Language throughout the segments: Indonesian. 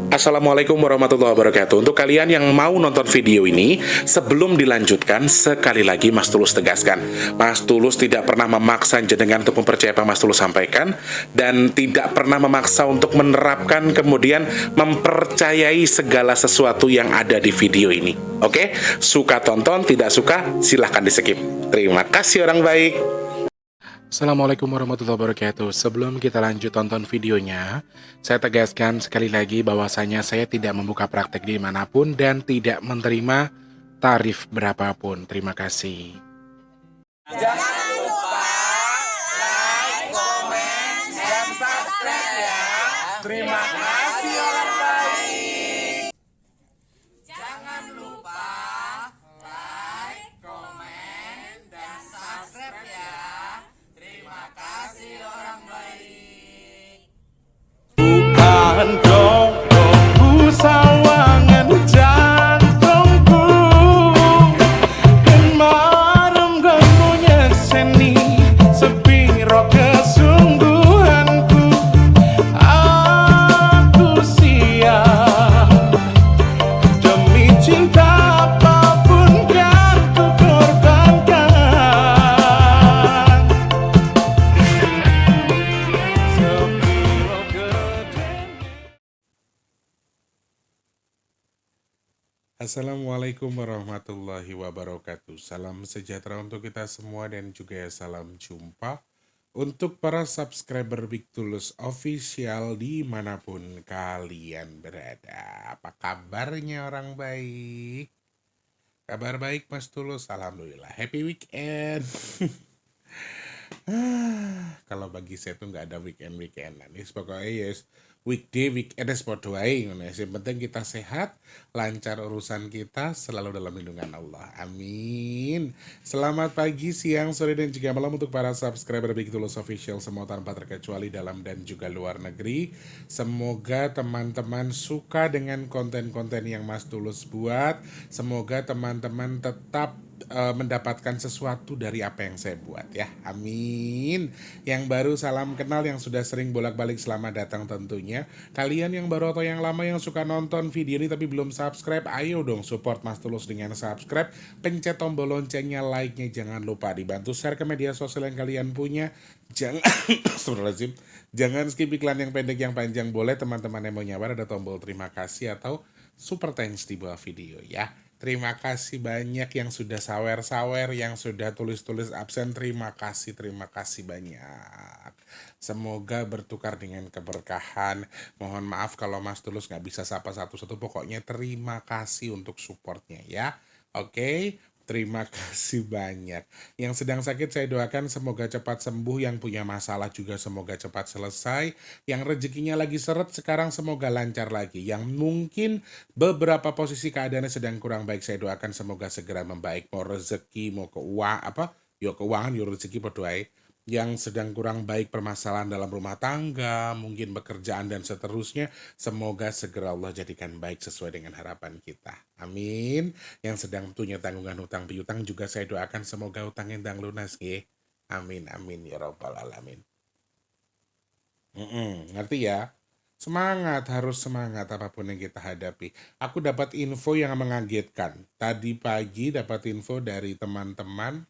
Assalamualaikum warahmatullahi wabarakatuh. Untuk kalian yang mau nonton video ini, sebelum dilanjutkan, sekali lagi Mas Tulus tegaskan, Mas Tulus tidak pernah memaksa jenengan untuk mempercayai apa Mas Tulus sampaikan, dan tidak pernah memaksa untuk menerapkan kemudian mempercayai segala sesuatu yang ada di video ini. Oke? Suka tonton, tidak suka, silahkan di skip. Terima kasih orang baik. Assalamualaikum warahmatullahi wabarakatuh. Sebelum kita lanjut tonton videonya, saya tegaskan sekali lagi bahwasanya saya tidak membuka praktek dimanapun dan tidak menerima tarif berapapun. Terima kasih. Jangan lupa like, komen, dan subscribe ya. Terima kasih orang baik. Jangan lupa like, komen, dan subscribe ya. Terima kasih orang baik. Bukan dongku sawangan jantungku dan marem ganggunya seni sepiro kesungguhanku. Aku siap demi cinta apapun kan ku korbankan. Sepiro gede. Assalamualaikum warahmatullahi wabarakatuh. Salam sejahtera untuk kita semua dan juga salam jumpa untuk para subscriber Big Tulus Official dimanapun kalian berada. Apa kabarnya orang baik? Kabar baik Mas Tulus, alhamdulillah. Happy weekend. Kalau bagi saya tuh nggak ada weekend-weekendan. Ini pokoknya yes, weekday, weekend es podo ae ngono. Yang penting kita sehat, lancar urusan kita, selalu dalam lindungan Allah. Amin. Selamat pagi, siang, sore, dan juga malam untuk para subscriber Big Tulus Official semua tanpa terkecuali dalam dan juga luar negeri. Semoga teman-teman suka dengan konten-konten yang Mas Tulus buat. Semoga teman-teman tetap mendapatkan sesuatu dari apa yang saya buat ya. Amin. Yang baru salam kenal, yang sudah sering bolak-balik selamat datang tentunya. Kalian yang baru atau yang lama yang suka nonton video ini tapi belum subscribe, ayo dong support Mas Tulus dengan subscribe, pencet tombol loncengnya, like-nya jangan lupa, dibantu share ke media sosial yang kalian punya. Jangan Astagfirullahaladzim. Jangan skip iklan yang pendek yang panjang, boleh teman-teman yang mau nyabar ada tombol terima kasih atau super thanks di bawah video ya. Terima kasih banyak yang sudah sawer-sawer, yang sudah tulis-tulis absen. Terima kasih banyak. Semoga bertukar dengan keberkahan. Mohon maaf kalau Mas Tulus nggak bisa sapa satu-satu. Pokoknya terima kasih untuk supportnya ya. Oke, terima kasih banyak. Yang sedang sakit saya doakan semoga cepat sembuh. Yang punya masalah juga semoga cepat selesai. Yang rezekinya lagi seret sekarang semoga lancar lagi. Yang mungkin beberapa posisi keadaannya sedang kurang baik, saya doakan semoga segera membaik. Mau rezeki, mau keuangan, rezeki podo ae. Yang sedang kurang baik permasalahan dalam rumah tangga, mungkin pekerjaan dan seterusnya, semoga segera Allah jadikan baik sesuai dengan harapan kita. Amin. Yang sedang punya tanggungan hutang piutang juga saya doakan semoga hutangnya ndang lunas nggih. Amin amin ya rabbal alamin. Ngerti ya? Semangat, harus semangat apapun yang kita hadapi. Aku dapat info yang mengagetkan. Tadi pagi dapat info dari teman-teman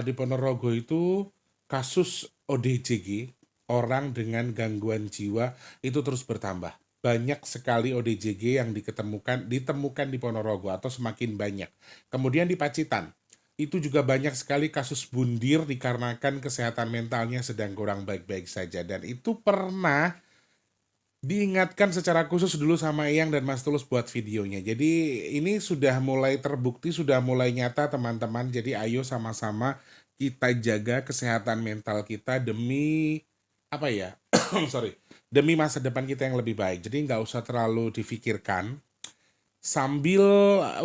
di Ponorogo itu kasus ODGG, orang dengan gangguan jiwa, itu terus bertambah. Banyak sekali ODGG yang ditemukan di Ponorogo atau semakin banyak. Kemudian di Pacitan, itu juga banyak sekali kasus bundir dikarenakan kesehatan mentalnya sedang kurang baik-baik saja. Dan itu pernah diingatkan secara khusus dulu sama Eyang dan Mas Tulus buat videonya. Jadi ini sudah mulai terbukti, sudah mulai nyata teman-teman. Jadi ayo sama-sama kita jaga kesehatan mental kita demi apa ya? Sorry, demi masa depan kita yang lebih baik. Jadi nggak usah terlalu difikirkan. Sambil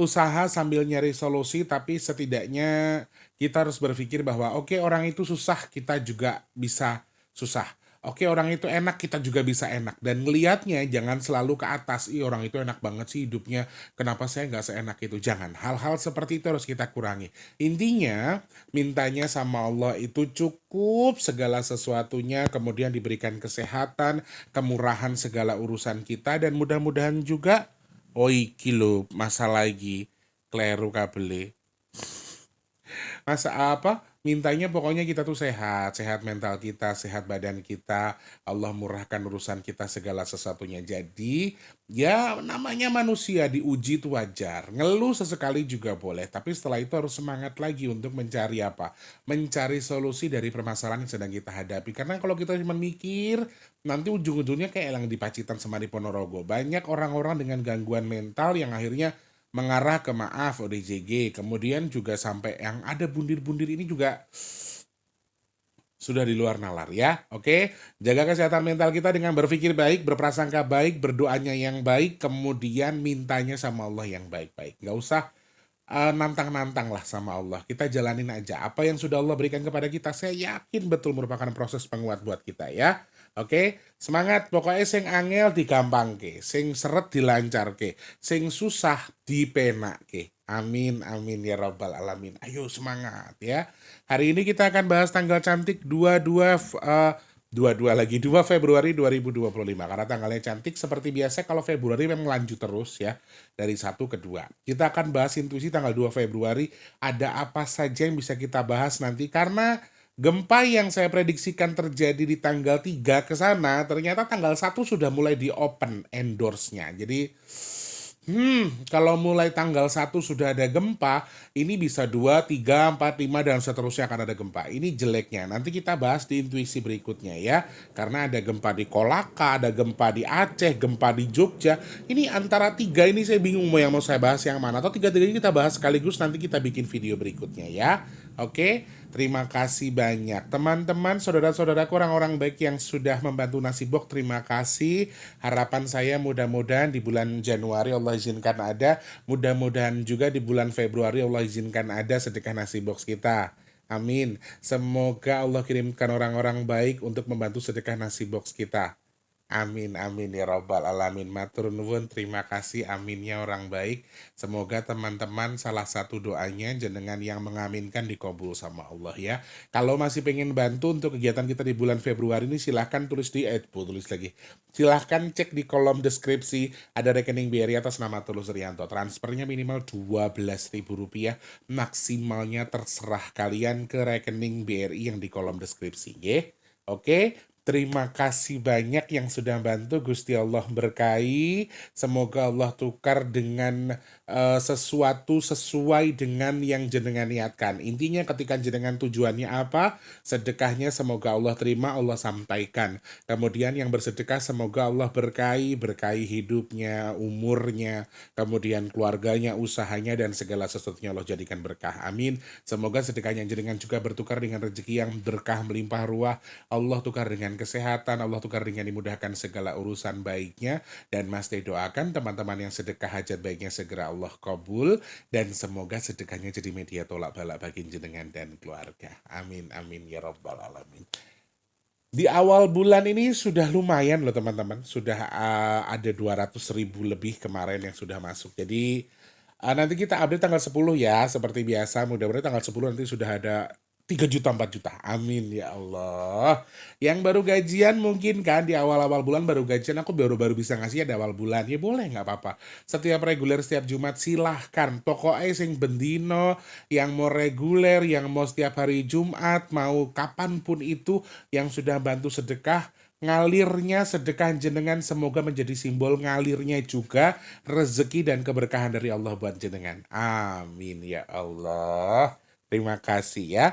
usaha, sambil nyari solusi, tapi setidaknya kita harus berpikir bahwa oke, orang itu susah, kita juga bisa susah. Oke, orang itu enak, kita juga bisa enak. Dan ngelihatnya jangan selalu ke atas. Ih, orang itu enak banget sih hidupnya. Kenapa saya nggak seenak itu? Jangan. Hal-hal seperti itu harus kita kurangi. Intinya, mintanya sama Allah itu cukup segala sesuatunya, kemudian diberikan kesehatan, kemurahan segala urusan kita, dan mudah-mudahan juga, oh iki lho, masa lagi, kleru kabele. Masa apa? Mintanya pokoknya kita tuh sehat, sehat mental kita, sehat badan kita, Allah murahkan urusan kita segala sesuatunya. Jadi, ya namanya manusia diuji itu wajar. Ngeluh sesekali juga boleh, tapi setelah itu harus semangat lagi untuk mencari apa? Mencari solusi dari permasalahan yang sedang kita hadapi. Karena kalau kita cuma mikir, nanti ujung-ujungnya kayak yang di Pacitan sama di Ponorogo. Banyak orang-orang dengan gangguan mental yang akhirnya mengarah ke maaf ODJG, kemudian juga sampai yang ada bundir-bundir ini juga sudah di luar nalar ya. Oke, jaga kesehatan mental kita dengan berpikir baik, berprasangka baik, berdoanya yang baik, kemudian mintanya sama Allah yang baik-baik. Nggak usah nantang-nantang lah sama Allah. Kita jalanin aja. Apa yang sudah Allah berikan kepada kita, saya yakin betul merupakan proses penguat buat kita ya. Oke, semangat. Pokoknya sing angel digampangke, sing seret dilancarke, sing susah dipenake. Amin, amin ya rabbal alamin. Ayo semangat ya. Hari ini kita akan bahas tanggal cantik 22 lagi 2 Februari 2025. Karena tanggalnya cantik seperti biasa kalau Februari memang lanjut terus ya. Dari 1 ke 2. Kita akan bahas intuisi tanggal 2 Februari. Ada apa saja yang bisa kita bahas nanti. Karena gempa yang saya prediksikan terjadi di tanggal 3 ke sana, ternyata tanggal 1 sudah mulai di open endorse-nya. Jadi, kalau mulai tanggal 1 sudah ada gempa, ini bisa 2, 3, 4, 5, dan seterusnya akan ada gempa. Ini jeleknya. Nanti kita bahas di intuisi berikutnya ya. Karena ada gempa di Kolaka, ada gempa di Aceh, gempa di Jogja. Ini antara 3 ini saya bingung mau yang mau saya bahas yang mana. Atau 3-3 ini kita bahas sekaligus, nanti kita bikin video berikutnya ya. Oke, terima kasih banyak. Teman-teman, saudara-saudaraku, orang-orang baik yang sudah membantu Nasibok, terima kasih. Harapan saya mudah-mudahan di bulan Januari Allah izinkan ada. Mudah-mudahan juga di bulan Februari Allah izinkan ada sedekah Nasibox kita. Amin. Semoga Allah kirimkan orang-orang baik untuk membantu sedekah Nasibox kita. Amin, amin ya robbal alamin. Matur nuwun, terima kasih, aminnya orang baik. Semoga teman-teman salah satu doanya jenengan yang mengaminkan dikabul sama Allah ya. Kalau masih pengen bantu untuk kegiatan kita di bulan Februari ini, silahkan tulis di tulis lagi. Silahkan cek di kolom deskripsi, ada rekening BRI atas nama Tulus Rianto. Transfernya minimal Rp12.000, maksimalnya terserah kalian ke rekening BRI yang di kolom deskripsi ya. Oke. Terima kasih banyak yang sudah bantu. Gusti Allah berkahi. Semoga Allah tukar dengan sesuatu sesuai dengan yang jenengan niatkan. Intinya ketika jenengan tujuannya apa, sedekahnya semoga Allah terima, Allah sampaikan. Kemudian yang bersedekah semoga Allah berkahi, berkahi hidupnya, umurnya, kemudian keluarganya, usahanya, dan segala sesuatunya Allah jadikan berkah. Amin. Semoga sedekahnya jenengan juga bertukar dengan rezeki yang berkah melimpah ruah. Allah tukar dengan kesehatan, Allah tukar dengan dimudahkan segala urusan baiknya. Dan Mas Teh doakan teman-teman yang sedekah hajat baiknya segera Allah kabul, dan semoga sedekahnya jadi media tolak balak bagi jenengan dan keluarga. Amin, amin ya rabbal alamin. Di awal bulan ini sudah lumayan loh teman-teman, sudah ada 200.000 lebih kemarin yang sudah masuk. Jadi nanti kita update tanggal 10 ya, seperti biasa. Mudah-mudahan tanggal 10 nanti sudah ada 3 juta, 4 juta. Amin ya Allah. Yang baru gajian mungkin kan di awal-awal bulan baru gajian, aku baru bisa ngasih ya di awal bulan. Ya boleh nggak apa-apa. Setiap reguler, setiap Jumat silahkan. Pokoknya sing bendino, yang mau reguler, yang mau setiap hari Jumat, mau kapanpun itu yang sudah bantu sedekah, ngalirnya sedekah jenengan semoga menjadi simbol ngalirnya juga rezeki dan keberkahan dari Allah buat jenengan. Amin ya Allah. Terima kasih ya.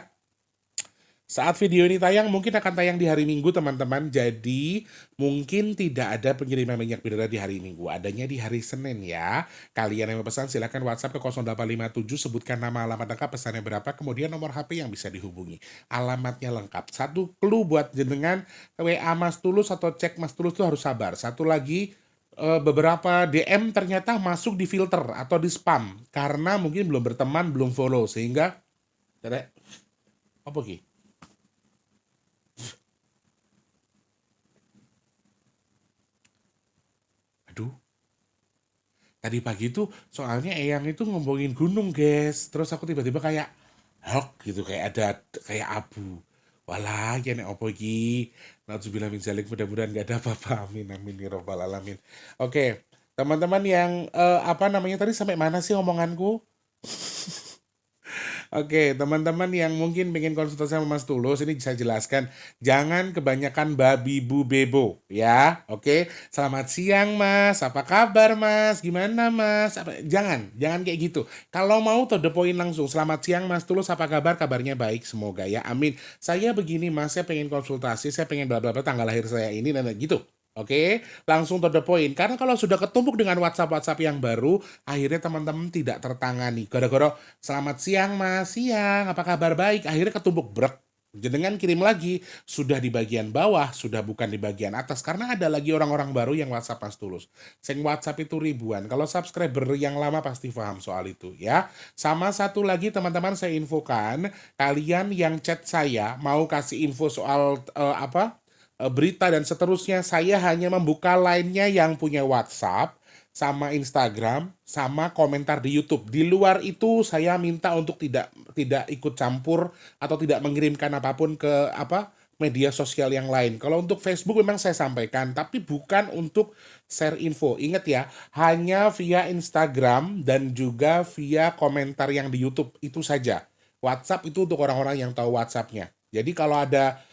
Saat video ini tayang mungkin akan tayang di hari Minggu teman-teman. Jadi mungkin tidak ada pengiriman minyak bidara di hari Minggu. Adanya di hari Senin ya. Kalian yang memesan silahkan WhatsApp ke 0857, sebutkan nama, alamat lengkap, pesannya berapa, kemudian nomor HP yang bisa dihubungi. Alamatnya lengkap. Satu clue buat jenengan, WA Mas Tulus atau cek Mas Tulus itu harus sabar. Satu lagi, beberapa DM ternyata masuk di filter atau di spam. Karena mungkin belum berteman, belum follow. Sehingga, apa Ki? Aduh, tadi pagi tuh soalnya Eyang itu ngomongin gunung, guys. Terus aku tiba-tiba kayak hok gitu, kayak ada kayak abu. Walah, ya nek opo iki? Nauzubillah min zalik, mudah-mudahan gak ada apa-apa. Amin amin ya rabbal alamin. Oke, teman-teman yang apa namanya tadi sampai mana sih omonganku? Oke, teman-teman yang mungkin pengen konsultasi sama Mas Tulus, ini bisa jelaskan, jangan kebanyakan babi bu bebo, ya. Oke, selamat siang Mas, apa kabar Mas, gimana Mas? Jangan kayak gitu. Kalau mau to the point langsung, selamat siang Mas Tulus, apa kabar? Kabarnya baik, semoga ya, amin. Saya begini Mas, saya pengen konsultasi, saya pengen bla bla bla tanggal lahir saya ini dan gitu. Oke, langsung to the point. Karena kalau sudah ketumpuk dengan WhatsApp-WhatsApp yang baru, akhirnya teman-teman tidak tertangani. Gara-gara selamat siang Mas, siang, apa kabar baik? Akhirnya ketumpuk brek. Jenengan kirim lagi, sudah di bagian bawah, sudah bukan di bagian atas. Karena ada lagi orang-orang baru yang WhatsApp Mas Tulus. Sing WhatsApp itu ribuan. Kalau subscriber yang lama pasti paham soal itu ya. Sama satu lagi teman-teman saya infokan, kalian yang chat saya mau kasih info soal berita dan seterusnya, saya hanya membuka line-nya yang punya WhatsApp sama Instagram sama komentar di YouTube. Di luar itu saya minta untuk tidak tidak ikut campur atau tidak mengirimkan apapun ke media sosial yang lain. Kalau untuk Facebook memang saya sampaikan, tapi bukan untuk share info. Ingat ya, hanya via Instagram dan juga via komentar yang di YouTube itu saja. WhatsApp itu untuk orang-orang yang tahu WhatsApp-nya. Jadi kalau ada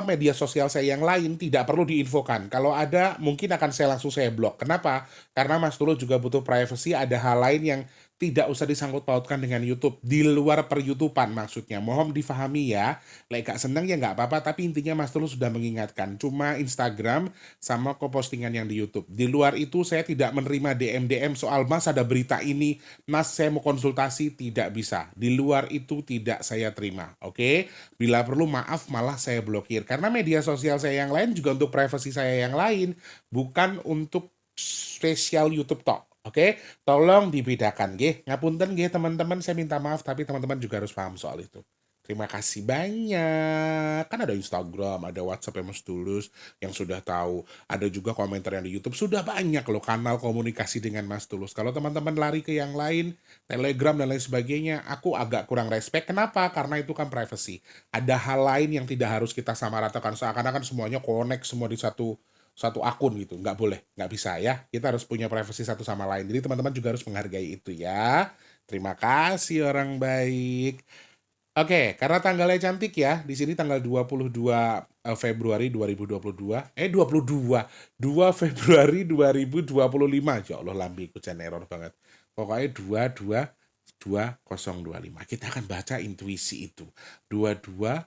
media sosial saya yang lain tidak perlu diinfokan. Kalau ada mungkin akan saya blok. Kenapa? Karena Mas Tulus juga butuh privacy, ada hal lain yang tidak usah disangkut pautkan dengan YouTube di luar per-YouTubean maksudnya. Mohon difahami ya. Lek gak seneng ya nggak apa-apa, tapi intinya Mas Tulus sudah mengingatkan. Cuma Instagram sama postingan yang di YouTube. Di luar itu saya tidak menerima DM soal Mas ada berita ini, Mas saya mau konsultasi, tidak bisa. Di luar itu tidak saya terima. Oke? Bila perlu maaf malah saya blokir. Karena media sosial saya yang lain juga untuk privasi saya yang lain, bukan untuk spesial YouTube Talk. Oke, tolong dibedakan, nggih. Ngapunten nggih teman-teman, saya minta maaf tapi teman-teman juga harus paham soal itu. Terima kasih banyak. Kan ada Instagram, ada WhatsApp yang Mas Tulus yang sudah tahu. Ada juga komentar yang di YouTube. Sudah banyak loh kanal komunikasi dengan Mas Tulus. Kalau teman-teman lari ke yang lain, Telegram dan lain sebagainya, aku agak kurang respect. Kenapa? Karena itu kan privacy. Ada hal lain yang tidak harus kita samaratakan. Seakan-akan semuanya connect semua di satu satu akun gitu, nggak boleh, nggak bisa ya. Kita harus punya privasi satu sama lain. Jadi teman-teman juga harus menghargai itu ya. Terima kasih orang baik. Oke, karena tanggalnya cantik ya. Di sini tanggal 22 Februari 2022. 2 Februari 2025. Ya Allah, lambiku jan error banget. Pokoknya 2025. Kita akan baca intuisi itu. 22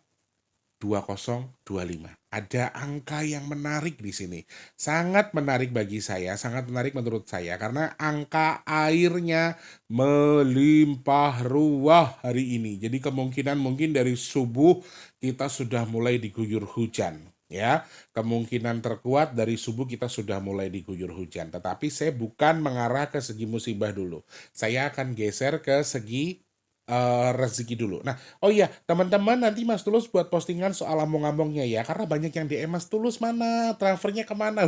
2025. Ada angka yang menarik di sini. Sangat menarik bagi saya, sangat menarik menurut saya karena angka airnya melimpah ruah hari ini. Jadi kemungkinan mungkin dari subuh kita sudah mulai diguyur hujan. Ya, kemungkinan terkuat dari subuh kita sudah mulai diguyur hujan. Tetapi saya bukan mengarah ke segi musibah dulu. Saya akan geser ke segi rezeki dulu. Nah, oh iya, teman-teman nanti Mas Tulus buat postingan soal among-amongnya ya, karena banyak yang DM Mas Tulus mana, transfernya kemana,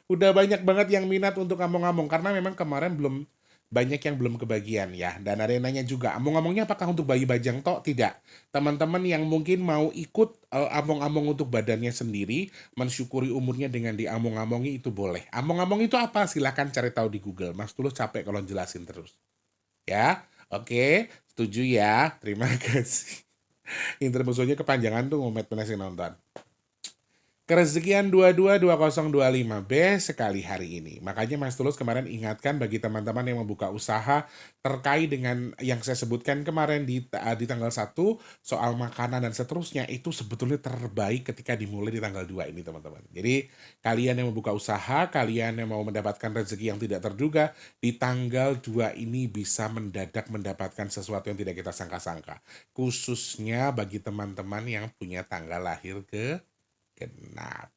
udah banyak banget yang minat untuk among-among, karena memang kemarin belum banyak yang belum kebagian ya, dan ada yang nanya juga, among-amongnya apakah untuk bayi bajang tok? Tidak. Teman-teman yang mungkin mau ikut among-among untuk badannya sendiri, mensyukuri umurnya dengan diamong-amongi itu boleh. Among-among itu apa? Silahkan cari tahu di Google. Mas Tulus capek kalau jelasin terus. Ya, oke. Setuju ya, terima kasih. Intermezzonya kepanjangan tuh ngomet sing nonton. Kerezekian 222025 best sekali hari ini. Makanya Mas Tulus kemarin ingatkan bagi teman-teman yang membuka usaha terkait dengan yang saya sebutkan kemarin di tanggal 1 soal makanan dan seterusnya itu sebetulnya terbaik ketika dimulai di tanggal 2 ini teman-teman. Jadi kalian yang membuka usaha, kalian yang mau mendapatkan rezeki yang tidak terduga di tanggal 2 ini bisa mendadak mendapatkan sesuatu yang tidak kita sangka-sangka. Khususnya bagi teman-teman yang punya tanggal lahir genap.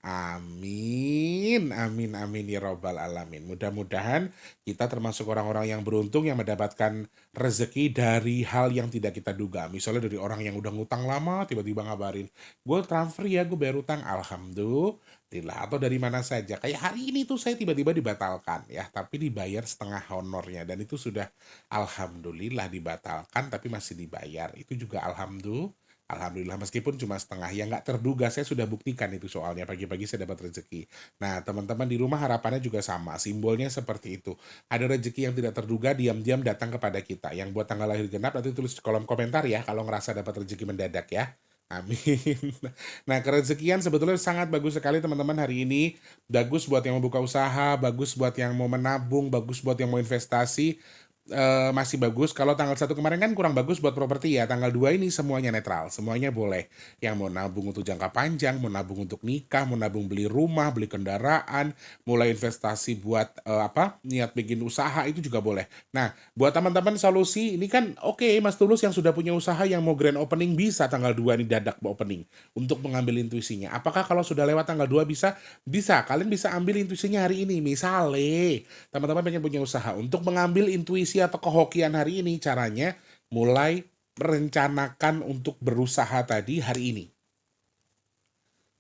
Amin. Amin, amin ya robbal alamin. Mudah-mudahan kita termasuk orang-orang yang beruntung yang mendapatkan rezeki dari hal yang tidak kita duga. Misalnya dari orang yang udah ngutang lama, tiba-tiba ngabarin, gue transfer ya, gue bayar utang. Alhamdulillah. Atau dari mana saja. Kayak hari ini tuh saya tiba-tiba dibatalkan ya, tapi dibayar setengah honornya. Dan itu sudah alhamdulillah dibatalkan, tapi masih dibayar. Itu juga Alhamdulillah meskipun cuma setengah yang nggak terduga saya sudah buktikan itu soalnya pagi-pagi saya dapat rezeki. Nah teman-teman di rumah harapannya juga sama simbolnya seperti itu. Ada rezeki yang tidak terduga diam-diam datang kepada kita. Yang buat tanggal lahir genap nanti tulis di kolom komentar ya kalau ngerasa dapat rezeki mendadak ya. Amin. Nah, kerezekian sebetulnya sangat bagus sekali teman-teman hari ini. Bagus buat yang mau buka usaha, bagus buat yang mau menabung, bagus buat yang mau investasi. Masih bagus. Kalau tanggal 1 kemarin kan kurang bagus buat properti ya. Tanggal 2 ini semuanya netral, semuanya boleh. Yang mau nabung untuk jangka panjang, mau nabung untuk nikah, mau nabung beli rumah, beli kendaraan, mulai investasi buat niat bikin usaha itu juga boleh. Nah, buat teman-teman solusi ini kan oke, Mas Tulus yang sudah punya usaha yang mau grand opening bisa tanggal 2 ini dadak opening untuk mengambil intuisinya. Apakah kalau sudah lewat tanggal 2 bisa? Bisa. Kalian bisa ambil intuisinya hari ini. Misalnya, teman-teman pengen punya usaha untuk mengambil intuisi atau kehokian hari ini, caranya mulai merencanakan untuk berusaha tadi hari ini.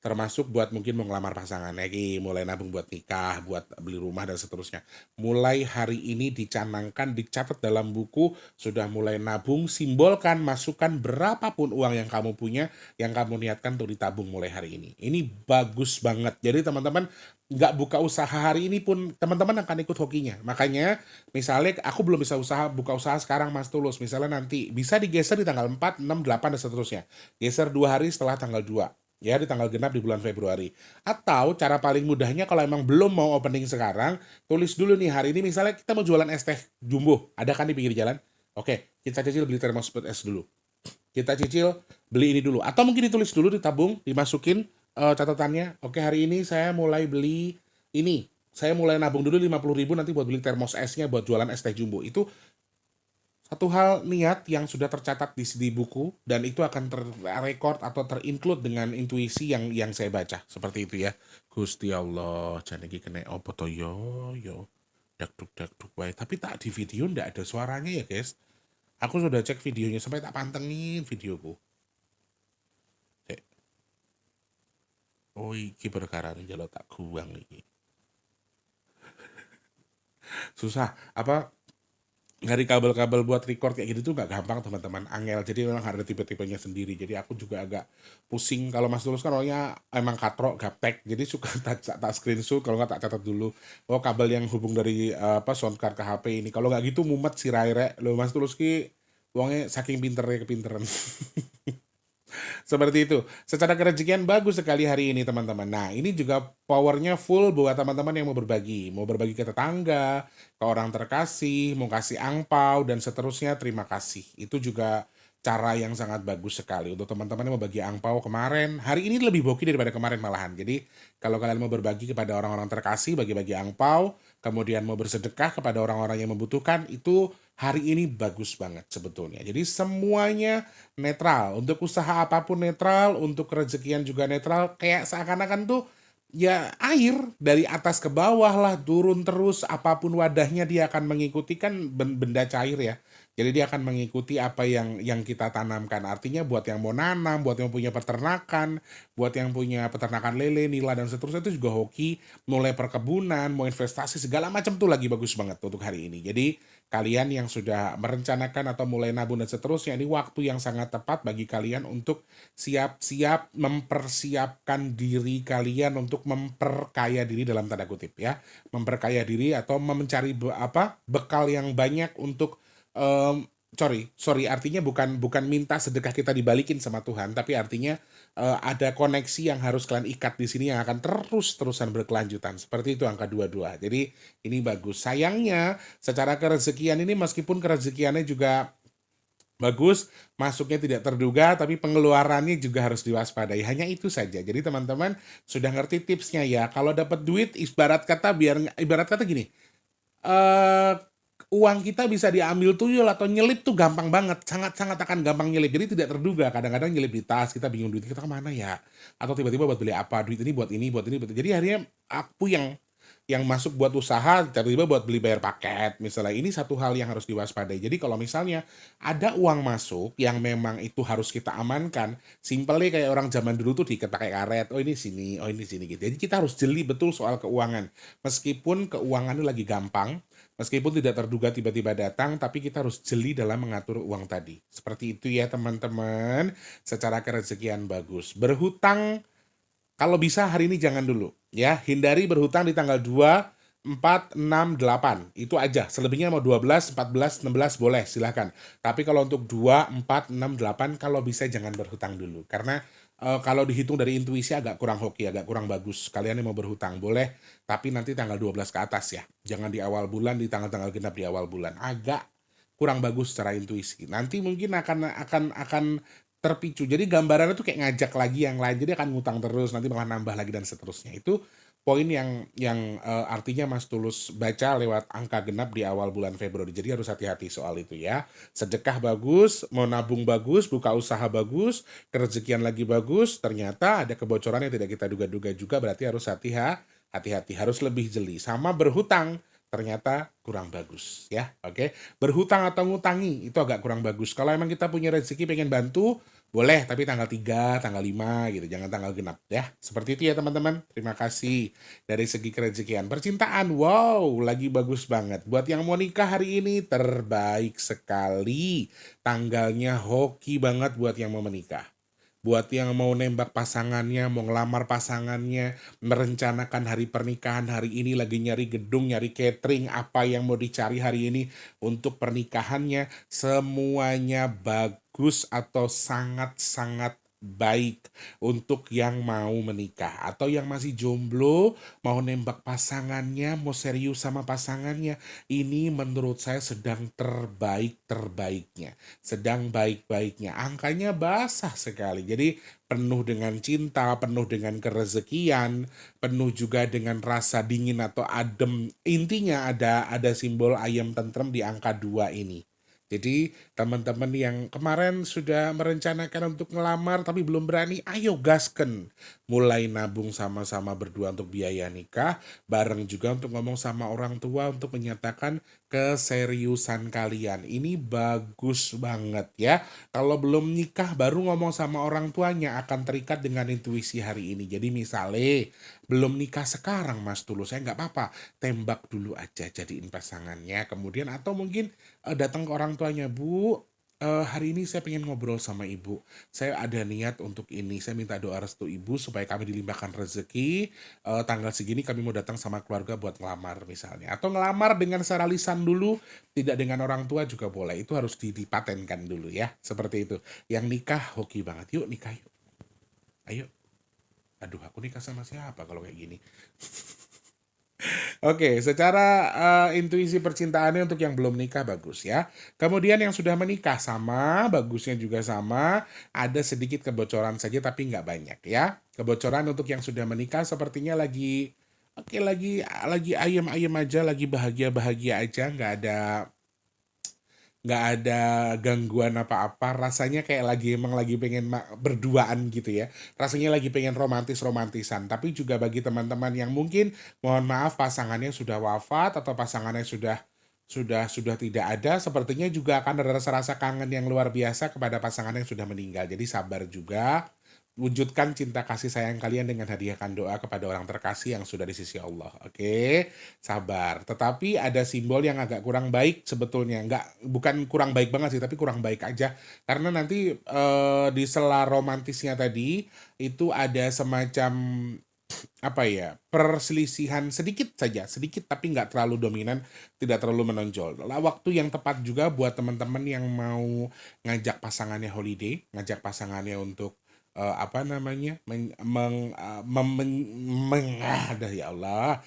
Termasuk buat mungkin mau ngelamar pasangan lagi, mulai nabung buat nikah, buat beli rumah dan seterusnya. Mulai hari ini dicanangkan, dicatat dalam buku, sudah mulai nabung, simbolkan, masukkan berapapun uang yang kamu punya, yang kamu niatkan untuk ditabung mulai hari ini. Ini bagus banget. Jadi teman-teman nggak buka usaha hari ini pun teman-teman akan ikut hokinya. Makanya misalnya aku belum bisa buka usaha sekarang Mas Tulus. Misalnya nanti bisa digeser di tanggal 4, 6, 8 dan seterusnya. Geser 2 hari setelah tanggal 2. Ya di tanggal genap di bulan Februari. Atau cara paling mudahnya kalau emang belum mau opening sekarang, tulis dulu nih hari ini misalnya kita mau jualan es teh jumbo, ada kan di pinggir jalan? Oke, kita cicil beli termos es dulu. Kita cicil beli ini dulu. Atau mungkin ditulis dulu, ditabung, dimasukin catatannya. Oke, hari ini saya mulai beli ini. Saya mulai nabung dulu 50.000 nanti buat beli termos esnya buat jualan es teh jumbo. Itu satu hal niat yang sudah tercatat di buku dan itu akan terrecord atau terinclude dengan intuisi yang saya baca seperti itu ya. Gusti Allah jangan lagi kena opo to yo dak duk wae, tapi tak di video ndak ada suaranya ya guys. Aku sudah cek videonya sampai tak pantengin videoku. Oh iki perkara njalo tak guang iki. Susah apa nyari kabel-kabel buat record kayak gitu tuh nggak gampang teman-teman, angel. Jadi memang ada tipe-tipenya sendiri. Jadi aku juga agak pusing. Kalau Mas Tulus kan orangnya emang katrok, gaptek. Jadi suka tak screenshot, kalau nggak tak catat dulu. Oh kabel yang hubung dari soundcard ke HP ini. Kalau nggak gitu mumet si Raire. Lo Mas Tulus ki uangnya saking pinternya kepinteran. Seperti itu. Secara kerezekian bagus sekali hari ini teman-teman. Nah ini juga powernya full buat teman-teman yang mau berbagi. Mau berbagi ke tetangga, ke orang terkasih, mau kasih angpau, dan seterusnya terima kasih. Itu juga cara yang sangat bagus sekali. Untuk teman-teman yang mau bagi angpau kemarin, hari ini lebih hoki daripada kemarin malahan. Jadi kalau kalian mau berbagi kepada orang-orang terkasih, bagi-bagi angpau, kemudian mau bersedekah kepada orang-orang yang membutuhkan, itu hari ini bagus banget sebetulnya. Jadi semuanya netral. Untuk usaha apapun netral, untuk rezekian juga netral. Kayak seakan-akan tuh ya air dari atas ke bawah lah, turun terus, apapun wadahnya dia akan mengikuti, kan benda cair ya. Jadi dia akan mengikuti apa yang kita tanamkan. Artinya buat yang mau nanam, buat yang punya peternakan, buat yang punya peternakan lele, nila dan seterusnya itu juga hoki, mulai perkebunan, mau investasi segala macam tuh lagi bagus banget untuk hari ini. Jadi kalian yang sudah merencanakan atau mulai nabung dan seterusnya, ini waktu yang sangat tepat bagi kalian untuk siap-siap mempersiapkan diri kalian untuk memperkaya diri dalam tanda kutip ya. Memperkaya diri atau mencari bekal yang banyak untuk sorry artinya bukan minta sedekah kita dibalikin sama Tuhan, tapi artinya ada koneksi yang harus kalian ikat di sini yang akan terus-terusan berkelanjutan. Seperti itu angka 22. Jadi ini bagus. Sayangnya secara kerezekian ini meskipun kerezekiannya juga bagus, masuknya tidak terduga, tapi pengeluarannya juga harus diwaspadai. Hanya itu saja. Jadi teman-teman sudah ngerti tipsnya ya. Kalau dapat duit ibarat kata gini. uang kita bisa diambil tuyul atau nyelip tuh gampang banget, sangat-sangat akan gampang nyelip. Jadi tidak terduga, kadang-kadang nyelip di tas, kita bingung duit kita kemana ya? Atau tiba-tiba buat beli apa, duit ini buat ini, buat ini, buat ini. Jadi akhirnya aku yang masuk buat usaha, tiba-tiba buat beli bayar paket. Misalnya ini satu hal yang harus diwaspadai. Jadi kalau misalnya ada uang masuk yang memang itu harus kita amankan, simpelnya kayak orang zaman dulu tuh diikat pakai karet, oh ini sini gitu. Jadi kita harus jeli betul soal keuangan. Meskipun keuangannya lagi gampang, meskipun tidak terduga tiba-tiba datang, tapi kita harus jeli dalam mengatur uang tadi. Seperti itu ya teman-teman, secara kerezekian bagus. Berhutang kalau bisa hari ini jangan dulu ya. Hindari berhutang di tanggal 2, 4, 6, 8. Itu aja. Selebihnya mau 12, 14, 16 boleh silahkan. Tapi kalau untuk 2, 4, 6, 8 kalau bisa jangan berhutang dulu. Karena kalau dihitung dari intuisi agak kurang hoki, agak kurang bagus. Kalian yang mau berhutang boleh, tapi nanti tanggal 12 ke atas ya. Jangan di awal bulan, di tanggal-tanggal genap di awal bulan. Agak kurang bagus secara intuisi. Nanti mungkin akan terpicu. Jadi gambarannya tuh kayak ngajak lagi yang lain. Jadi akan ngutang terus, nanti malah nambah lagi dan seterusnya. Itu poin yang artinya Mas Tulus baca lewat angka genap di awal bulan Februari. Jadi harus hati-hati soal itu ya. Sedekah bagus, mau nabung bagus, buka usaha bagus, kerezekian lagi bagus, ternyata ada kebocoran yang tidak kita duga-duga juga, berarti harus hati-hati, harus lebih jeli. Sama berhutang, ternyata kurang bagus ya. Oke, berhutang atau ngutangi itu agak kurang bagus. Kalau emang kita punya rezeki pengen bantu, boleh, tapi tanggal 3, tanggal 5 gitu, jangan tanggal genap ya. Seperti itu ya teman-teman. Terima kasih. Dari segi kerezekian. Percintaan, wow, lagi bagus banget. Buat yang mau nikah hari ini terbaik sekali. Tanggalnya hoki banget buat yang mau menikah. Buat yang mau nembak pasangannya, mau ngelamar pasangannya, merencanakan hari pernikahan hari ini, lagi nyari gedung, nyari catering, apa yang mau dicari hari ini untuk pernikahannya, semuanya bagus atau sangat-sangat baik untuk yang mau menikah. Atau yang masih jomblo, mau nembak pasangannya, mau serius sama pasangannya, ini menurut saya sedang terbaik-terbaiknya. Sedang baik-baiknya. Angkanya basah sekali. Jadi penuh dengan cinta, penuh dengan kerezekian, penuh juga dengan rasa dingin atau adem. Intinya ada simbol ayam tentrem di angka 2 ini. Jadi teman-teman yang kemarin sudah merencanakan untuk ngelamar tapi belum berani, ayo gasken. Mulai nabung sama-sama berdua untuk biaya nikah, bareng juga untuk ngomong sama orang tua untuk menyatakan keseriusan kalian. Ini bagus banget ya. Kalau belum nikah baru ngomong sama orang tuanya akan terikat dengan intuisi hari ini. Jadi misalnya belum nikah sekarang Mas Tulus, saya nggak apa-apa, tembak dulu aja jadiin pasangannya. Kemudian atau mungkin datang ke orang tuanya, Bu, hari ini saya pengen ngobrol sama ibu. Saya ada niat untuk ini. Saya minta doa restu ibu supaya kami dilimpahkan rezeki. Tanggal segini kami mau datang sama keluarga buat ngelamar misalnya. Atau ngelamar dengan secara lisan dulu, tidak dengan orang tua juga boleh. Itu harus dipatenkan dulu ya. Seperti itu. Yang nikah hoki banget. Yuk nikah yuk. Ayo. Aduh, aku nikah sama siapa kalau kayak gini? Oke, secara intuisi percintaannya untuk yang belum nikah bagus ya. Kemudian yang sudah menikah sama, bagusnya juga sama. Ada sedikit kebocoran saja tapi nggak banyak ya. Kebocoran untuk yang sudah menikah sepertinya lagi ayem-ayem aja, lagi bahagia-bahagia aja, nggak ada gangguan apa-apa, rasanya kayak emang lagi pengen berduaan gitu ya, rasanya lagi pengen romantisan. Tapi juga bagi teman-teman yang mungkin mohon maaf pasangannya sudah wafat atau pasangannya sudah tidak ada, sepertinya juga akan ada rasa-rasa kangen yang luar biasa kepada pasangan yang sudah meninggal. Jadi sabar juga, wujudkan cinta kasih sayang kalian dengan hadiahkan doa kepada orang terkasih yang sudah di sisi Allah. Oke, sabar. Tetapi ada simbol yang agak kurang baik sebetulnya. Bukan kurang baik banget sih, tapi kurang baik aja. Karena nanti di sela romantisnya tadi itu ada semacam apa ya, perselisihan sedikit saja, sedikit tapi nggak terlalu dominan, tidak terlalu menonjol. Waktu yang tepat juga buat teman-teman yang mau ngajak pasangannya holiday, ngajak pasangannya untuk apa namanya, ya Allah,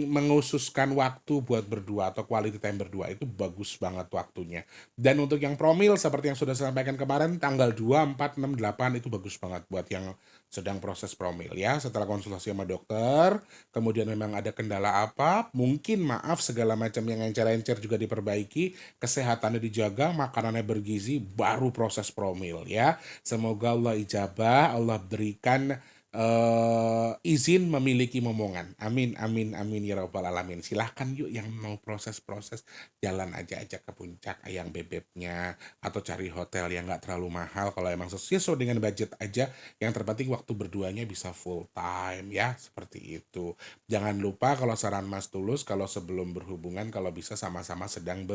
mengususkan waktu buat berdua atau quality time berdua, itu bagus banget waktunya. Dan untuk yang promil seperti yang sudah saya sampaikan kemarin, tanggal 2, 4, 6, 8 itu bagus banget buat yang sedang proses promil ya. Setelah konsultasi sama dokter, kemudian memang ada kendala apa, mungkin maaf segala macam yang encer-encer juga diperbaiki, kesehatannya dijaga, makanannya bergizi, baru proses promil ya. Semoga Allah ijabah, Allah berikan izin memiliki momongan. Amin, amin, amin ya rabbal alamin. Silahkan yuk yang mau proses-proses, jalan aja ke puncak ayam bebeknya, atau cari hotel yang nggak terlalu mahal kalau emang sesuai dengan budget aja. Yang terpenting waktu berduanya bisa full time ya, seperti itu. Jangan lupa kalau saran Mas Tulus, kalau sebelum berhubungan kalau bisa sama-sama sedang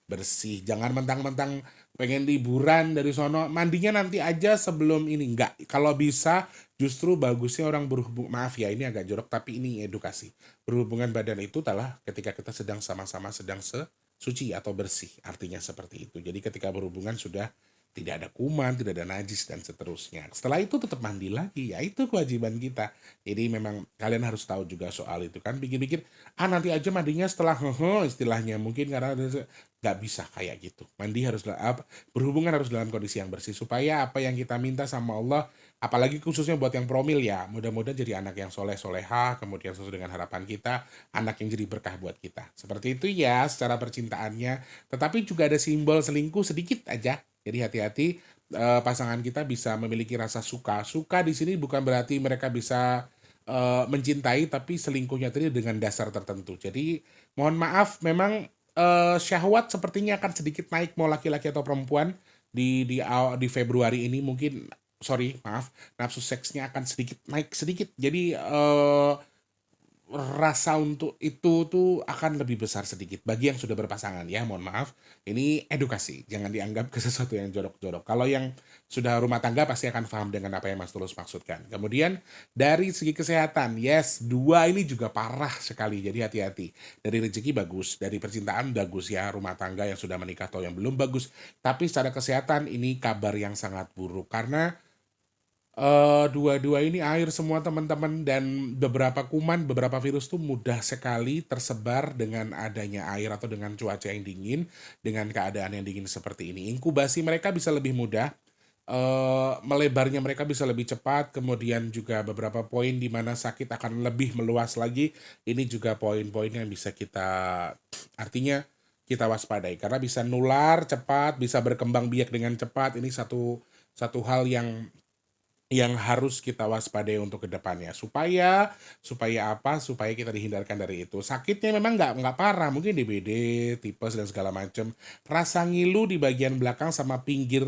bersih. Jangan mentang-mentang pengen liburan dari sono, mandinya nanti aja sebelum ini. Enggak, kalau bisa justru bagusnya orang berhubung, maaf ya ini agak jorok tapi ini edukasi. Berhubungan badan itu adalah ketika kita sedang sama-sama sedang suci atau bersih, artinya seperti itu. Jadi ketika berhubungan sudah tidak ada kuman, tidak ada najis dan seterusnya. Setelah itu tetap mandi lagi, ya itu kewajiban kita. Jadi memang kalian harus tahu juga soal itu kan. Pikir-pikir, nanti aja mandinya setelah istilahnya mungkin karena nggak bisa kayak gitu. Mandi harus berhubungan harus dalam kondisi yang bersih supaya apa yang kita minta sama Allah, apalagi khususnya buat yang promil ya, mudah-mudahan jadi anak yang soleh solehah, kemudian sesuai dengan harapan kita, anak yang jadi berkah buat kita. Seperti itu ya secara percintaannya. Tetapi juga ada simbol selingkuh sedikit aja. Jadi hati-hati, pasangan kita bisa memiliki rasa suka. Suka di sini bukan berarti mereka bisa mencintai, tapi selingkuhnya tadi dengan dasar tertentu. Jadi mohon maaf, memang syahwat sepertinya akan sedikit naik mau laki-laki atau perempuan di Februari ini mungkin, sorry maaf, nafsu seksnya akan sedikit naik sedikit. Jadi rasa untuk itu tuh akan lebih besar sedikit bagi yang sudah berpasangan ya, mohon maaf. Ini edukasi, jangan dianggap ke sesuatu yang jorok-jorok. Kalau yang sudah rumah tangga pasti akan paham dengan apa yang Mas Tulus maksudkan. Kemudian dari segi kesehatan, yes, dua ini juga parah sekali, jadi hati-hati. Dari rezeki bagus, dari percintaan bagus ya, rumah tangga yang sudah menikah atau yang belum bagus. Tapi secara kesehatan ini kabar yang sangat buruk karena dua-dua ini air semua teman-teman, dan beberapa kuman, beberapa virus tuh mudah sekali tersebar dengan adanya air atau dengan cuaca yang dingin, dengan keadaan yang dingin seperti ini. Inkubasi mereka bisa lebih mudah, melebarnya mereka bisa lebih cepat, kemudian juga beberapa poin di mana sakit akan lebih meluas lagi. Ini juga poin-poin yang bisa kita, artinya kita waspadai karena bisa nular cepat, bisa berkembang biak dengan cepat. Ini satu satu hal yang harus kita waspadai untuk kedepannya, supaya supaya apa, supaya kita dihindarkan dari itu. Sakitnya memang nggak parah, mungkin DBD, tipes dan segala macam. Rasa ngilu di bagian belakang sama pinggir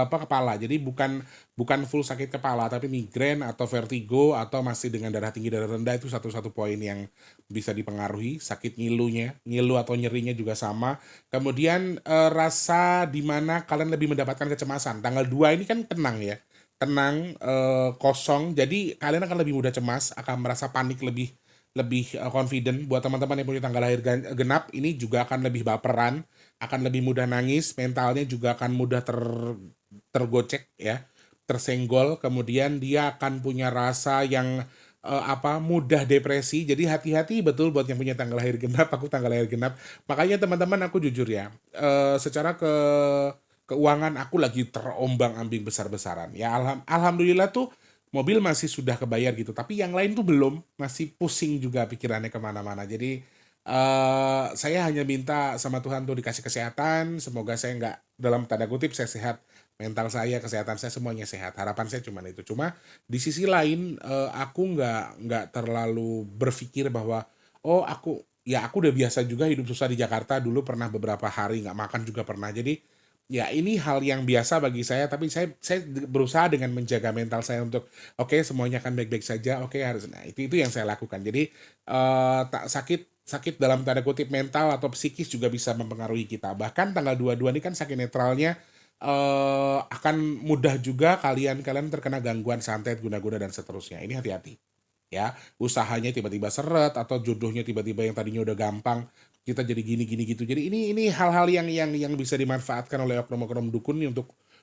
kepala. Jadi bukan bukan full sakit kepala, tapi migrain atau vertigo atau masih dengan darah tinggi darah rendah, itu satu-satu poin yang bisa dipengaruhi. Sakit ngilunya, ngilu atau nyerinya juga sama. Kemudian rasa di mana kalian lebih mendapatkan kecemasan. Tanggal 2 ini kan tenang, kosong, jadi kalian akan lebih mudah cemas, akan merasa panik lebih lebih confident. Buat teman-teman yang punya tanggal lahir genap, ini juga akan lebih baperan, akan lebih mudah nangis, mentalnya juga akan mudah tergocek ya, tersenggol, kemudian dia akan punya rasa yang mudah depresi. Jadi hati-hati betul buat yang punya tanggal lahir genap, aku tanggal lahir genap. Makanya teman-teman, aku jujur ya, secara keuangan aku lagi terombang-ambing besar-besaran. Ya alhamdulillah tuh mobil masih sudah kebayar gitu, tapi yang lain tuh belum, masih pusing juga pikirannya kemana-mana. Jadi saya hanya minta sama Tuhan tuh dikasih kesehatan, semoga saya nggak, dalam tanda kutip, saya sehat, mental saya, kesehatan saya semuanya sehat. Harapan saya cuma itu. Cuma di sisi lain aku nggak terlalu berpikir bahwa aku udah biasa juga hidup susah di Jakarta, dulu pernah beberapa hari nggak makan juga pernah. Jadi ya ini hal yang biasa bagi saya, tapi saya berusaha dengan menjaga mental saya untuk oke, semuanya akan baik-baik saja, oke, harus, nah itu yang saya lakukan. Jadi tak sakit sakit dalam tanda kutip mental atau psikis juga bisa mempengaruhi kita. Bahkan tanggal 22 ini kan sakit netralnya akan mudah juga kalian terkena gangguan santet, guna-guna dan seterusnya. Ini hati-hati ya, usahanya tiba-tiba seret atau jodohnya tiba-tiba yang tadinya udah gampang kita jadi gini-gini gitu. Jadi ini hal-hal yang bisa dimanfaatkan oleh oknum-oknum dukun nih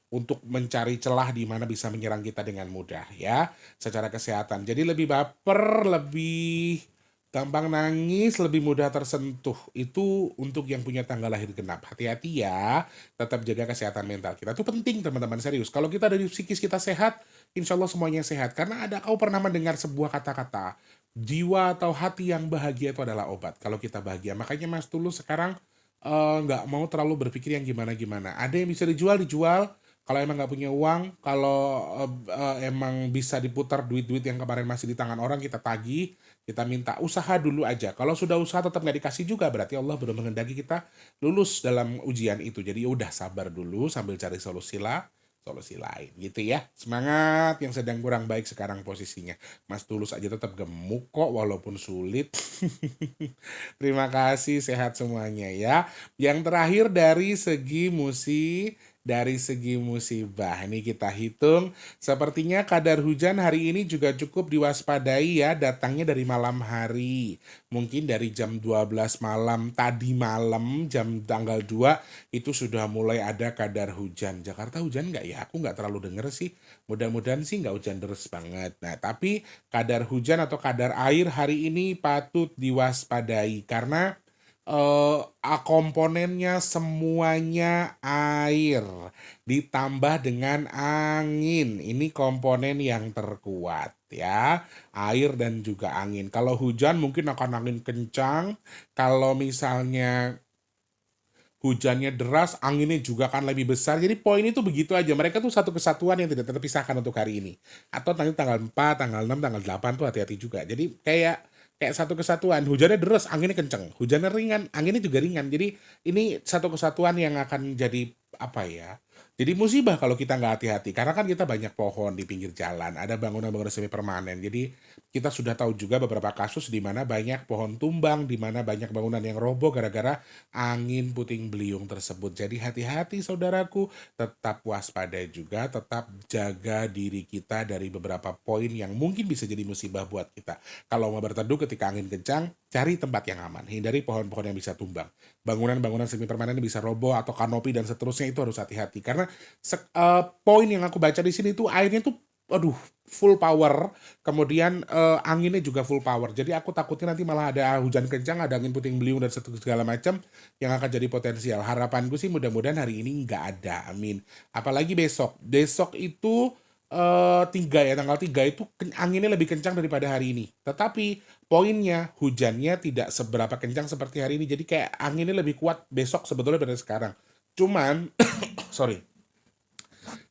untuk mencari celah di mana bisa menyerang kita dengan mudah ya secara kesehatan. Jadi lebih baper, lebih Gampang nangis, lebih mudah tersentuh. Itu untuk yang punya tanggal lahir genap. Hati-hati ya, tetap jaga kesehatan mental kita. Itu penting teman-teman, serius. Kalau kita dari psikis kita sehat, insya Allah semuanya sehat. Karena kau pernah mendengar sebuah kata-kata, jiwa atau hati yang bahagia itu adalah obat. Kalau kita bahagia. Makanya Mas Tulus sekarang nggak mau terlalu berpikir yang gimana-gimana. Ada yang bisa dijual, dijual. Kalau emang nggak punya uang, kalau emang bisa diputar duit-duit yang kemarin masih di tangan orang, kita tagih, kita minta usaha dulu aja. Kalau sudah usaha tetap nggak dikasih juga, berarti Allah belum menghendaki kita lulus dalam ujian itu. Jadi udah sabar dulu sambil cari solusi lain gitu ya. Semangat yang sedang kurang baik sekarang posisinya. Mas Tulus aja tetap gemuk kok walaupun sulit. Terima kasih, sehat semuanya ya. Yang terakhir dari segi musibah. Ini kita hitung, sepertinya kadar hujan hari ini juga cukup diwaspadai ya, datangnya dari malam hari. Mungkin dari jam 12 malam, tadi malam jam tanggal 2 itu sudah mulai ada kadar hujan. Jakarta hujan nggak ya? Aku nggak terlalu denger sih. Mudah-mudahan sih nggak hujan deras banget. Nah, tapi kadar hujan atau kadar air hari ini patut diwaspadai karena komponennya semuanya air ditambah dengan angin. Ini komponen yang terkuat ya. Air dan juga angin. Kalau hujan mungkin akan angin kencang. Kalau misalnya hujannya deras, anginnya juga akan lebih besar. Jadi poin itu begitu aja. Mereka tuh satu kesatuan yang tidak terpisahkan untuk hari ini. Atau nanti tanggal 4, tanggal 6, tanggal 8 tuh hati-hati juga. Jadi kayak kayak satu kesatuan. Hujannya deras, anginnya kenceng. Hujannya ringan, anginnya juga ringan. Jadi ini satu kesatuan yang akan jadi apa ya? Jadi musibah kalau kita nggak hati-hati. Karena kan kita banyak pohon di pinggir jalan, ada bangunan-bangunan semi permanen. Jadi kita sudah tahu juga beberapa kasus di mana banyak pohon tumbang, di mana banyak bangunan yang roboh gara-gara angin puting beliung tersebut. Jadi hati-hati saudaraku, tetap waspada juga, tetap jaga diri kita dari beberapa poin yang mungkin bisa jadi musibah buat kita. Kalau mau berteduh ketika angin kencang, cari tempat yang aman, hindari pohon-pohon yang bisa tumbang. Bangunan-bangunan semi permanen yang bisa roboh atau kanopi dan seterusnya itu harus hati-hati karena poin yang aku baca di sini tuh airnya tuh aduh full power, kemudian anginnya juga full power. Jadi aku takutnya nanti malah ada hujan kencang, ada angin puting beliung dan segala macam yang akan jadi potensial. Harapanku sih mudah-mudahan hari ini nggak ada, amin. Apalagi besok. Besok itu 3 ya, tanggal 3 itu anginnya lebih kencang daripada hari ini. Tetapi poinnya hujannya tidak seberapa kencang seperti hari ini. Jadi kayak anginnya lebih kuat besok sebetulnya daripada sekarang. Cuman sorry.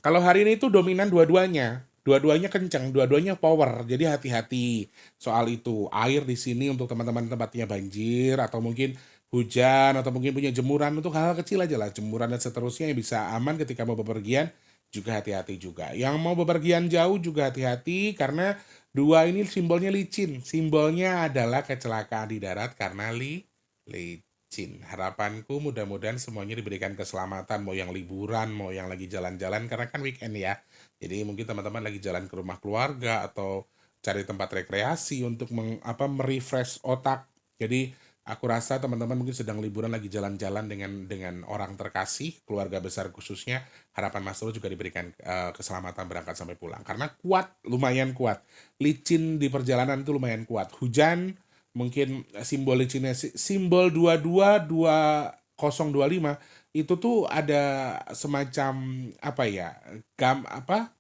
Kalau hari ini tuh dominan dua-duanya. Dua-duanya kencang, dua-duanya power. Jadi hati-hati soal itu. Air di sini untuk teman-teman tempatnya banjir atau mungkin hujan atau mungkin punya jemuran untuk hal-hal kecil aja lah. Jemuran dan seterusnya yang bisa aman ketika mau bepergian juga hati-hati juga. Yang mau bepergian jauh juga hati-hati karena dua ini simbolnya licin. Simbolnya adalah kecelakaan di darat karena licin. Harapanku mudah-mudahan semuanya diberikan keselamatan, mau yang liburan, mau yang lagi jalan-jalan, karena kan weekend ya. Jadi mungkin teman-teman lagi jalan ke rumah keluarga atau cari tempat rekreasi untuk merefresh otak. Jadi aku rasa teman-teman mungkin sedang liburan lagi jalan-jalan dengan orang terkasih, keluarga besar khususnya. Harapan Mas Tulus juga diberikan keselamatan berangkat sampai pulang. Karena kuat, lumayan kuat. Licin di perjalanan itu lumayan kuat. Hujan mungkin simbol licinnya simbol 222025 itu tuh ada semacam apa ya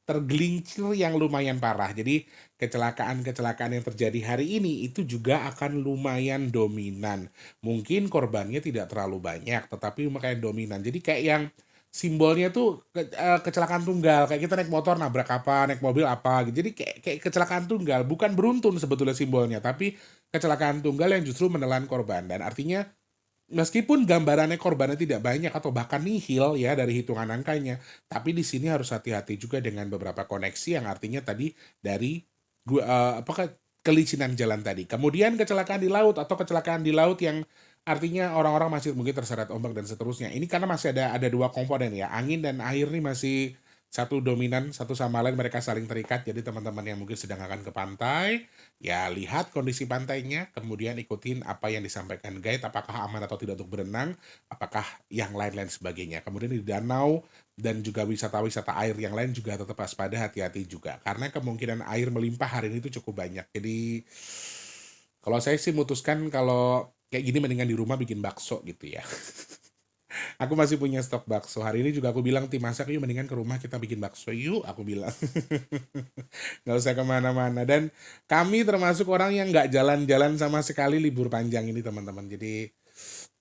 tergelincir yang lumayan parah. Jadi kecelakaan-kecelakaan yang terjadi hari ini itu juga akan lumayan dominan. Mungkin korbannya tidak terlalu banyak tetapi lumayan dominan. Jadi kayak yang simbolnya tuh kecelakaan tunggal, kayak kita naik motor nabrak apa, naik mobil apa gitu. Jadi kayak kecelakaan tunggal, bukan beruntun sebetulnya simbolnya, tapi kecelakaan tunggal yang justru menelan korban. Dan artinya meskipun gambarannya korbannya tidak banyak atau bahkan nihil ya dari hitungan angkanya, tapi di sini harus hati-hati juga dengan beberapa koneksi yang artinya tadi dari apakah kelicinan jalan tadi. Kemudian kecelakaan di laut atau kecelakaan di laut yang artinya orang-orang masih mungkin terseret ombak dan seterusnya. Ini karena masih ada dua komponen ya, angin dan air nih masih satu dominan, satu sama lain mereka saling terikat. Jadi teman-teman yang mungkin sedang akan ke pantai, ya lihat kondisi pantainya, kemudian ikutin apa yang disampaikan guide, apakah aman atau tidak untuk berenang, apakah yang lain-lain sebagainya. Kemudian di danau dan juga wisata-wisata air yang lain juga tetap waspada, hati-hati juga. Karena kemungkinan air melimpah hari ini itu cukup banyak. Jadi Kalau saya sih memutuskan kalau kayak gini mendingan di rumah bikin bakso gitu ya. Aku masih punya stok bakso. Hari ini juga aku bilang tim masak, yuk mendingan ke rumah kita bikin bakso yuk, aku bilang. Nggak usah kemana-mana. Dan kami termasuk orang yang nggak jalan-jalan sama sekali libur panjang ini teman-teman. Jadi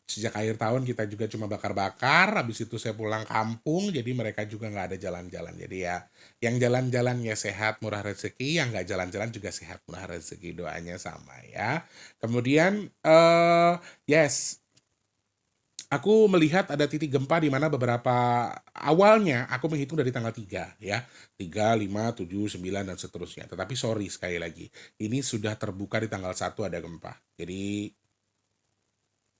sejak akhir tahun kita juga cuma bakar-bakar, habis itu saya pulang kampung, jadi mereka juga nggak ada jalan-jalan. Jadi ya, yang jalan-jalan ya sehat, murah rezeki, yang nggak jalan-jalan juga sehat, murah rezeki, doanya sama ya. Kemudian, yes, aku melihat ada titik gempa di mana beberapa awalnya aku menghitung dari tanggal 3 ya. 3, 5, 7, 9 dan seterusnya. Tetapi sorry sekali lagi, ini sudah terbuka di tanggal 1 ada gempa. Jadi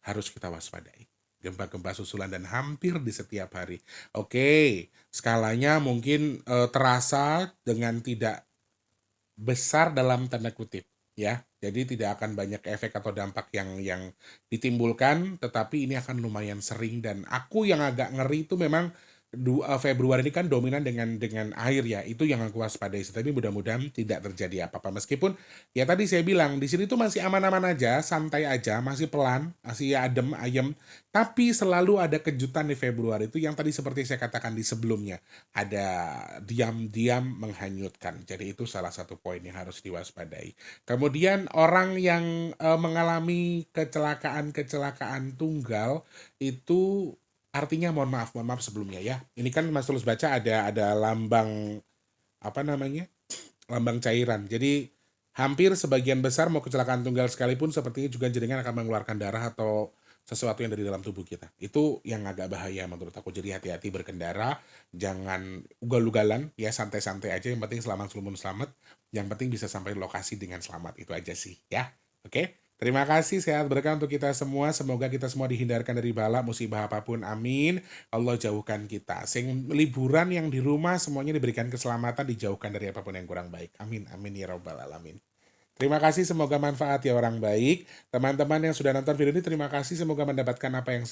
harus kita waspadai. Gempa-gempa susulan dan hampir di setiap hari. Oke, skalanya mungkin terasa dengan tidak besar dalam tanda kutip ya. Jadi tidak akan banyak efek atau dampak yang ditimbulkan, tetapi ini akan lumayan sering dan aku yang agak ngeri itu memang Februari ini kan dominan dengan air ya. Itu yang aku waspadai. Tapi mudah-mudahan tidak terjadi apa-apa. Meskipun ya tadi saya bilang di sini tuh masih aman-aman aja, santai aja, masih pelan, masih adem ayem. Tapi selalu ada kejutan di Februari itu yang tadi seperti saya katakan di sebelumnya. Ada diam-diam menghanyutkan. Jadi itu salah satu poin yang harus diwaspadai. Kemudian orang yang mengalami kecelakaan tunggal itu artinya mohon maaf sebelumnya ya. Ini kan Mas Tulus baca ada lambang apa namanya? Lambang cairan. Jadi hampir sebagian besar mau kecelakaan tunggal sekalipun sepertinya juga jaringan akan mengeluarkan darah atau sesuatu yang dari dalam tubuh kita. Itu yang agak bahaya menurut aku. Jadi hati-hati berkendara, jangan ugal-ugalan, ya santai-santai aja. Yang penting selamat selamat. Yang penting bisa sampai lokasi dengan selamat. Itu aja sih ya. Oke. Terima kasih, sehat berkah untuk kita semua. Semoga kita semua dihindarkan dari bala musibah apapun. Amin. Allah jauhkan kita. Sing liburan yang di rumah semuanya diberikan keselamatan, dijauhkan dari apapun yang kurang baik. Amin. Amin ya rabbal alamin. Terima kasih, semoga manfaat ya orang baik. Teman-teman yang sudah nonton video ini, terima kasih. Semoga mendapatkan apa yang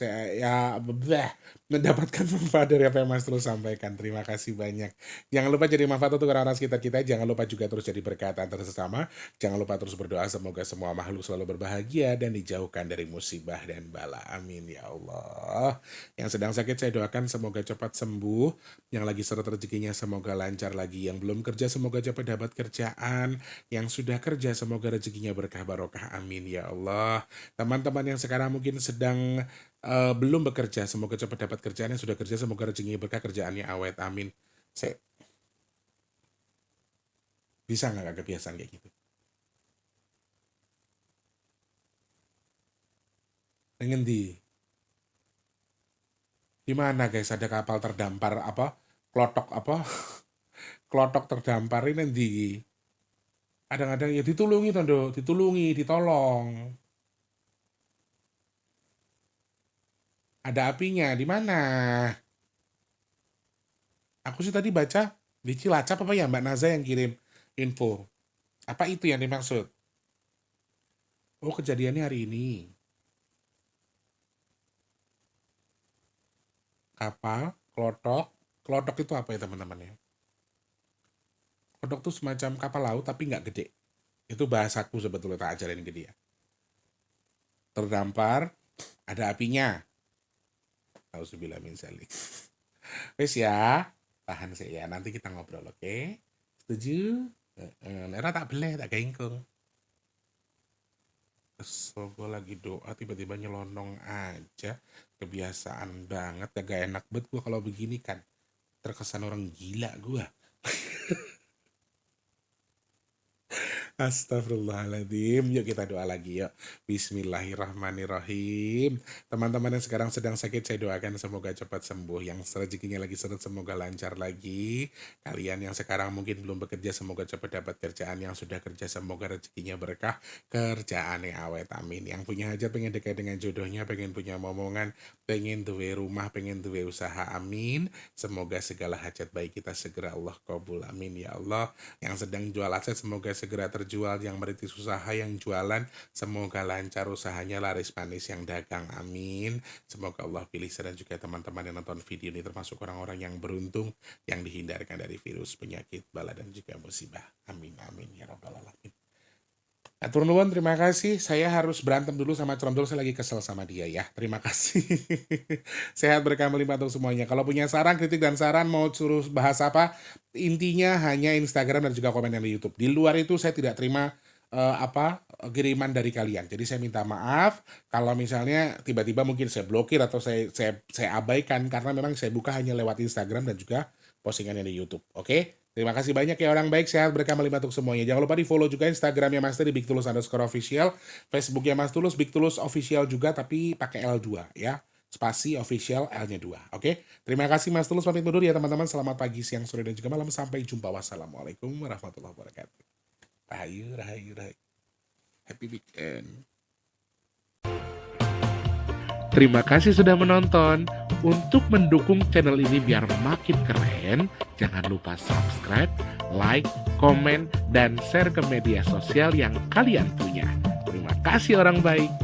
mendapatkan manfaat dari apa yang Mas Tulus sampaikan. Terima kasih banyak. Jangan lupa jadi manfaat untuk orang-orang sekitar kita. Jangan lupa juga terus jadi berkat antar sesama. Jangan lupa terus berdoa semoga semua makhluk selalu berbahagia dan dijauhkan dari musibah dan bala. Amin ya Allah. Yang sedang sakit saya doakan semoga cepat sembuh. Yang lagi seret rezekinya semoga lancar lagi. Yang belum kerja semoga cepat dapat kerjaan. Yang sudah kerja semoga rezekinya berkah barokah. Amin ya Allah. Teman-teman yang sekarang mungkin sedang belum bekerja semoga cepat dapat kerjaan. Yang sudah kerja semoga rezekinya berkah, kerjaannya awet. Amin. Saya bisa nggak kebiasaan kayak gitu? Ngendi? Di mana guys ada kapal terdampar apa? Klotok apa? Klotok terdampar ini di kadang-kadang ya ditulungi tondo, ditulungi, ditolong. Ada apinya di mana? Aku sih tadi baca di Cilacap apa ya Mbak Naza yang kirim info. Apa itu yang dimaksud? Oh, kejadiannya hari ini. Kapal, klotok. Klotok itu apa ya teman-teman ya? Klotok itu semacam kapal laut tapi nggak gede. Itu bahasaku sebetulnya, tak ajarin ke dia. Terdampar, ada apinya. Auzubillah min zalik. Wes ya, tahan sih ya. Nanti kita ngobrol, oke? Setuju? Nera tak boleh, tak gengkong. Kesel gue lagi doa tiba-tiba nyelonong aja. Kebiasaan banget, gak enak banget gue kalau begini kan. Terkesan orang gila gue. Astagfirullahaladzim. Yuk kita doa lagi yuk. Bismillahirrahmanirrahim. Teman-teman yang sekarang sedang sakit saya doakan semoga cepat sembuh. Yang rezekinya lagi seret semoga lancar lagi. Kalian yang sekarang mungkin belum bekerja semoga cepat dapat kerjaan. Yang sudah kerja semoga rezekinya berkah, kerjaannya awet. Amin. Yang punya hajat pengen dekat dengan jodohnya, pengen punya momongan, pengen duwe rumah, pengen duwe usaha. Amin. Semoga segala hajat baik kita segera Allah kabul. Amin ya Allah. Yang sedang jual aset semoga segera terjual. Yang merintis usaha, yang jualan semoga lancar usahanya, laris manis yang dagang. Amin. Semoga Allah pilih saya dan juga teman-teman yang nonton video ini termasuk orang-orang yang beruntung yang dihindarkan dari virus, penyakit, bala dan juga musibah. Amin amin ya rabbal alamin. Atur nuwun, terima kasih. Saya harus berantem dulu sama Trondol, saya lagi kesel sama dia ya. Terima kasih. Sehat berkah melimpah untuk semuanya. Kalau punya saran, kritik, dan saran mau suruh bahas apa, intinya hanya Instagram dan juga komen yang di YouTube. Di luar itu saya tidak terima kiriman dari kalian. Jadi saya minta maaf kalau misalnya tiba-tiba mungkin saya blokir atau saya abaikan karena memang saya buka hanya lewat Instagram dan juga postingannya di YouTube. Oke? Terima kasih banyak ya orang baik, sehat berkah melimpah untuk semuanya. Jangan lupa di follow juga Instagramnya Mas Teh di @bigtulus_official, Facebooknya Mas Tulus, Big Tulus Official juga tapi pakai L2 ya. Spasi official L-nya 2. Oke? Terima kasih Mas Tulus, pamit undur ya teman-teman. Selamat pagi, siang, sore, dan juga malam. Sampai jumpa. Wassalamualaikum warahmatullahi wabarakatuh. Rahayu, rahayu, rahayu. Happy weekend. Terima kasih sudah menonton. Untuk mendukung channel ini biar makin keren, jangan lupa subscribe, like, komen, dan share ke media sosial yang kalian punya. Terima kasih orang baik.